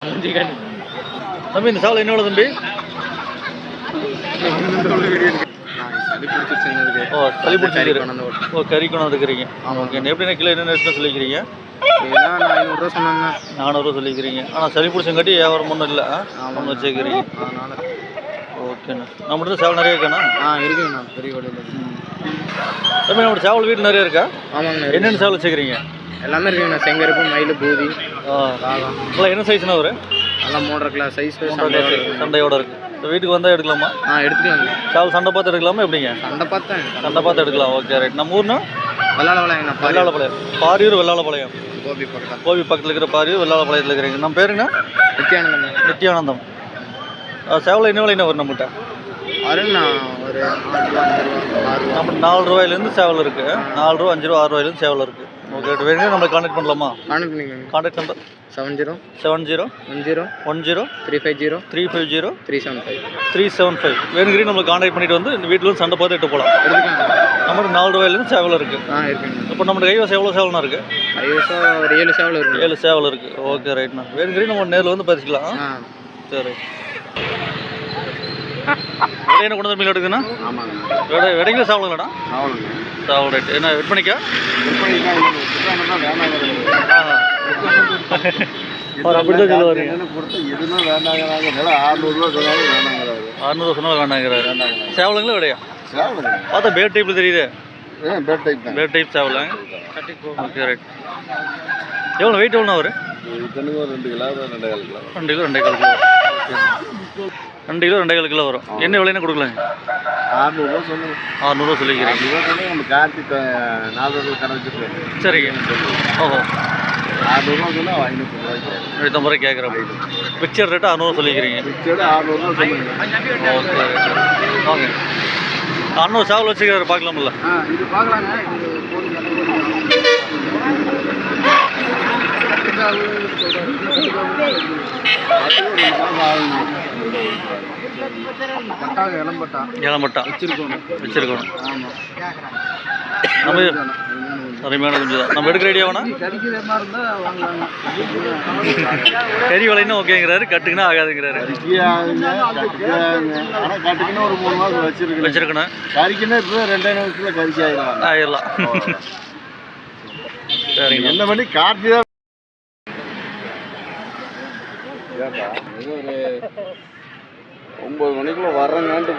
தம்பி இந்த சேவல் என்ன தம்பி? ஓ சளி பிடிச்சி ஓ கறி கொண்டு வந்துருக்கிறீங்க. ஓகே எப்படின்னா கிலோ என்னென்ன ரேட்டில் சொல்லிக்கிறீங்க? 400 சொன்னாங்க. 400 சொல்லிக்கிறீங்க. ஆனால் சளி பிடிச்சங்காட்டி வியாபாரம் ஒன்றும் இல்லை ஒன்று வச்சுக்கிறீங்க. ஓகேண்ணா நம்மகிட்ட சேவல் நிறைய இருக்காண்ணா? இருக்குங்கண்ணா பெரிய வழியில். தம்பி நம்மளோட சேவல் வீடு நிறைய இருக்கா? ஆமாங்கண்ணா. என்னென்ன சேவல் வச்சுக்கிறீங்க? எல்லாமே இருக்குங்கண்ணா. செங்கருப்பு, மயில், பூதி, இல்லை என்ன சைஸ்ண்ணா ஒரு? எல்லாம் 3.5 கிலோ சைஸ் சண்டையோட இருக்குது. வீட்டுக்கு வந்தால் எடுக்கலாமா? எடுத்துக்கலாங்க. சேவல் சண்டை பார்த்து எடுக்கலாமா எப்படிங்க? சண்டை பார்த்து எடுக்கலாம். Okay right. நம்ம ஊர்னா வெள்ளாளபாளையங்கண்ணா. வெள்ளாளபாளையம். பாரியூர் வெள்ளாளபாளையம். கோபி பக்கத்தில் இருக்கிற பாரியூர் வெள்ளாளபாளையத்தில் இருக்கிறீங்க. நம்ம பேருங்கண்ணா? நித்யானந்தம். சேவல் என்ன விலைண்ணா வரும் நம்மகிட்ட? அருங்கண்ணா ஒரு நம்ம 4 ரூபாயிலேருந்து சேவல் இருக்குது. 4 ரூபா 5 ரூபா 6 ரூபாயிலேருந்து சேவல் இருக்குது. ஓகே வேணுங்க நம்மளை கான்டாக்ட் பண்ணலாமா? கான்டாக்ட் நம்பர் 70 10 350 350 வேணுங்கிறீங்க நம்மளை கான்டாக்ட் பண்ணிட்டு வந்து இந்த வீட்டில் வந்து சண்டை பார்த்து எட்டு போகலாம். நம்மகிட்ட 4 ரூபாயிலேருந்து சேவல் இருக்குது. இப்போ நம்ம கைவசம் எவ்வளோ சேவல்னா இருக்குது? ஒரு 7 சேவல் இருக்குது. 7 சேவல் இருக்குது. ஓகே ரைட்ண்ணா. வேணுங்கிறீங்க நம்ம நேரில் வந்து பேசிக்கலாம். சரி என்ன கொண்டு வந்து மீன் எடுக்குதுண்ணா? விடைங்களா சேவலுங்களாண்ணா? சேவல் ரைட். என்ன விற்பனைக்கா? அவர் அப்படிதான் சொல்லுவார். 600 சொன்னாலும் வேண்டாங்கிறாரு. சேவலுங்களா விடையா? பார்த்தா பேட் டைப்பில் தெரியுது. பேட் டைப் சேவலா? Okay right. எவ்வளோ வெயிட் எவ்வளோண்ணா வரும்? 2 kilo 2 kilo 2.25 kilo. 2 kilo 2.25 kilo வரும். என்ன விலைன்னு கொடுக்கலாங்க? 600 சொல்லிக்கிறீங்க. சரிங்க. ஓஹோ 550 ரூபாய் கேட்குறேன். Picture rate 600 சொல்லிக்கிறீங்க. ஓகே வாங்க. 600 சேவல் வச்சுக்கிறாரு பார்க்கலாம்ல? இளம்பட்டா வச்சிருக்கணும். நம்ம அருமையான குஞ்சு தான். நம்ம எடுக்கிற ஐடியா வேணா? கறி வலைன்னா ஓகேங்கிறாரு, கட்டுக்குன்னா ஆகாதுங்கிறாரு. வச்சிருக்கணும். ஆயிடலாம். சரிங்க. என்ன பண்ணி கார்த்தி தான் 9 மணிக்குள்ள வர்றேங்கான்ட்டு